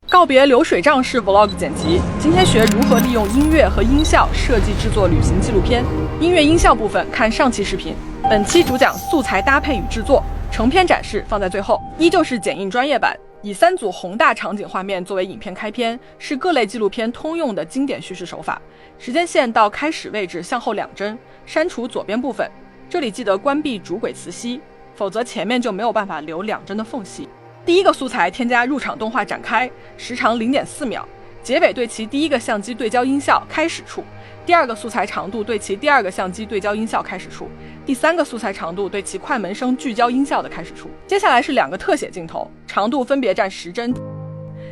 告别流水账式 vlog 剪辑，今天学如何利用音乐和音效设计制作旅行纪录片。音乐音效部分看上期视频。本期主讲素材搭配与制作，成片展示放在最后。依旧是剪映专业版，以3组宏大场景画面作为影片开篇，是各类纪录片通用的经典叙事手法。时间线到开始位置向后2帧，删除左边部分。这里记得关闭主轨磁吸，否则前面就没有办法留2帧的缝隙。第一个素材添加入场动画展开，时长0.4秒，结尾对其第一个相机对焦音效开始处，第二个素材长度对其第二个相机对焦音效开始处，第3个素材长度对其快门声聚焦音效的开始处。接下来是2个特写镜头，长度分别占10帧。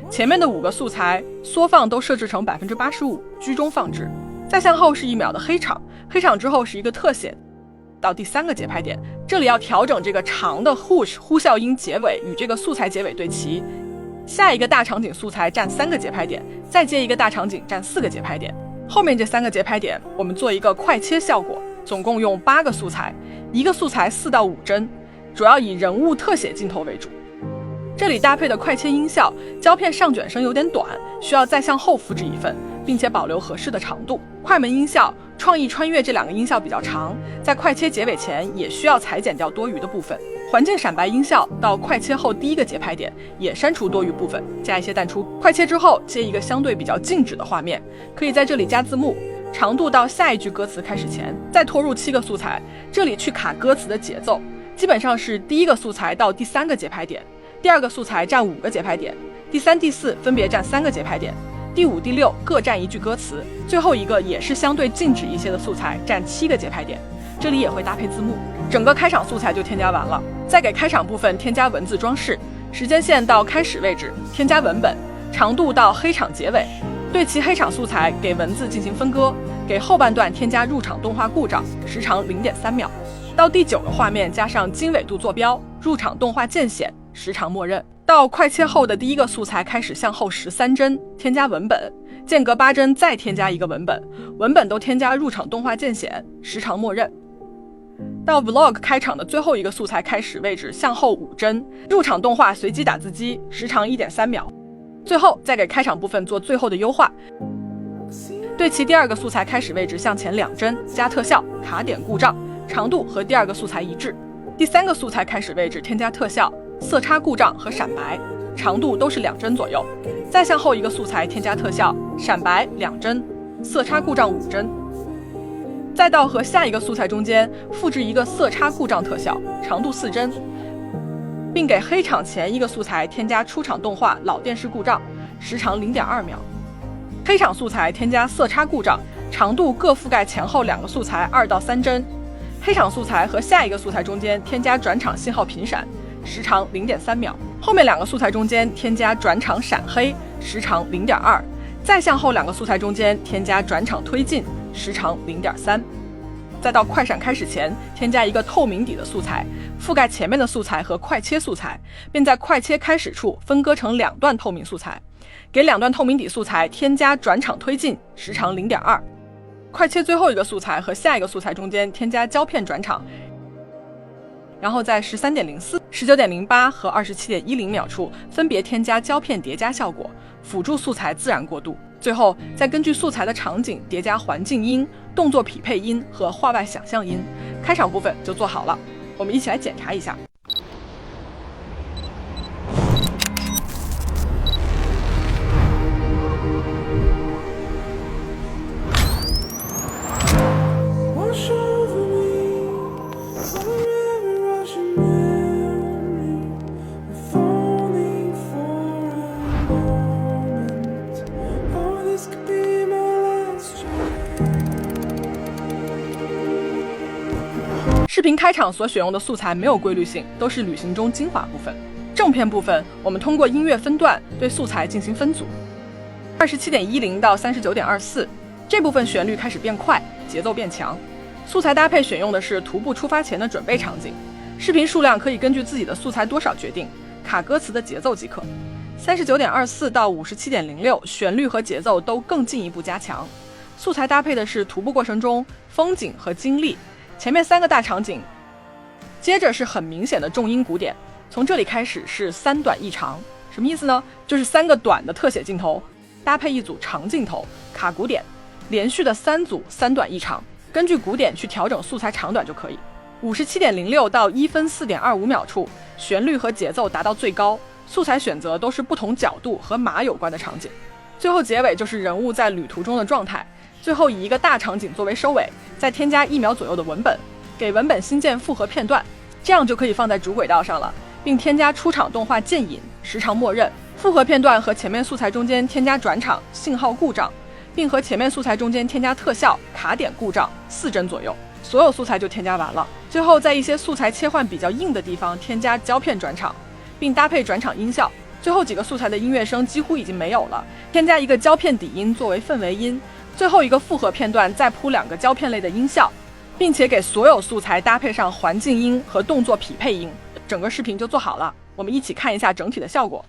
前面的5个素材缩放都设置成85%居中放置，再向后是1秒的黑场，黑场之后是一个特写到第3个节拍点，这里要调整这个长的 whoosh 呼啸音结尾与这个素材结尾对齐。下一个大场景素材占3个节拍点，再接一个大场景占4个节拍点。后面这3个节拍点我们做一个快切效果，总共用8个素材，一个素材4到5帧，主要以人物特写镜头为主。这里搭配的快切音效，胶片上卷声有点短，需要再向后复制一份，并且保留合适的长度。快门音效，创意穿越这2个音效比较长，在快切结尾前也需要裁剪掉多余的部分。环境闪白音效到快切后第1个节拍点也删除多余部分，加一些淡出。快切之后接一个相对比较静止的画面，可以在这里加字幕，长度到下一句歌词开始前再拖入7个素材，这里去卡歌词的节奏，基本上是第1个素材到第3个节拍点，第2个素材占5个节拍点，第3、第4分别占3个节拍点，第5、第6各占1句歌词，最后一个也是相对静止一些的素材占7个节拍点，这里也会搭配字幕。整个开场素材就添加完了，再给开场部分添加文字装饰，时间线到开始位置添加文本，长度到黑场结尾，对其黑场素材给文字进行分割，给后半段添加入场动画故障，时长0.3秒。到第9个画面加上经纬度坐标，入场动画渐显，时长默认。到快切后的第1个素材开始向后13帧，添加文本，间隔8帧再添加一个文本，文本都添加入场动画渐显，时长默认。到 vlog 开场的最后一个素材开始位置向后5帧，入场动画随机打字机，时长1.3秒。最后再给开场部分做最后的优化，对其第2个素材开始位置向前2帧，加特效，卡点故障，长度和第2个素材一致。第3个素材开始位置添加特效，色差故障和闪白，长度都是2帧左右。再向后一个素材添加特效，闪白2帧，色差故障5帧。再到和下一个素材中间复制一个色差故障特效，长度4帧，并给黑场前一个素材添加出场动画老电视故障，时长0.2秒。黑场素材添加色差故障，长度各覆盖前后2个素材2到3帧。黑场素材和下一个素材中间添加转场信号频闪，时长0.3秒。后面2个素材中间添加转场闪黑，时长0.2。再向后2个素材中间添加转场推进，时长0.3。再到快闪开始前添加一个透明底的素材，覆盖前面的素材和快切素材，并在快切开始处分割成2段透明素材，给2段透明底素材添加转场推进，时长0.2。快切最后一个素材和下一个素材中间添加胶片转场，然后在13.04、19.08和27.10秒处分别添加胶片叠加效果，辅助素材自然过渡。最后再根据素材的场景叠加环境音、动作匹配音和画外想象音，开场部分就做好了。我们一起来检查一下。视频开场所选用的素材没有规律性，都是旅行中精华部分。正片部分，我们通过音乐分段对素材进行分组。27.10到39.24，这部分旋律开始变快，节奏变强。素材搭配选用的是徒步出发前的准备场景。视频数量可以根据自己的素材多少决定，卡歌词的节奏即可。39.24到57.06，旋律和节奏都更进一步加强。素材搭配的是徒步过程中风景和经历。前面3个大场景，接着是很明显的重音鼓点，从这里开始是3短1长，什么意思呢？就是3个短的特写镜头搭配一组长镜头卡鼓点，连续的3组3短1长，根据鼓点去调整素材长短就可以。57.06到1分4.25秒处，旋律和节奏达到最高，素材选择都是不同角度和马有关的场景。最后结尾就是人物在旅途中的状态，最后以一个大场景作为收尾，再添加1秒左右的文本，给文本新建复合片段，这样就可以放在主轨道上了，并添加出场动画渐引，时长默认。复合片段和前面素材中间添加转场、信号故障，并和前面素材中间添加特效、卡点故障4帧左右，所有素材就添加完了。最后在一些素材切换比较硬的地方添加胶片转场，并搭配转场音效。最后几个素材的音乐声几乎已经没有了，添加一个胶片底音作为氛围音。最后一个复合片段再铺2个胶片类的音效，并且给所有素材搭配上环境音和动作匹配音，整个视频就做好了。我们一起看一下整体的效果。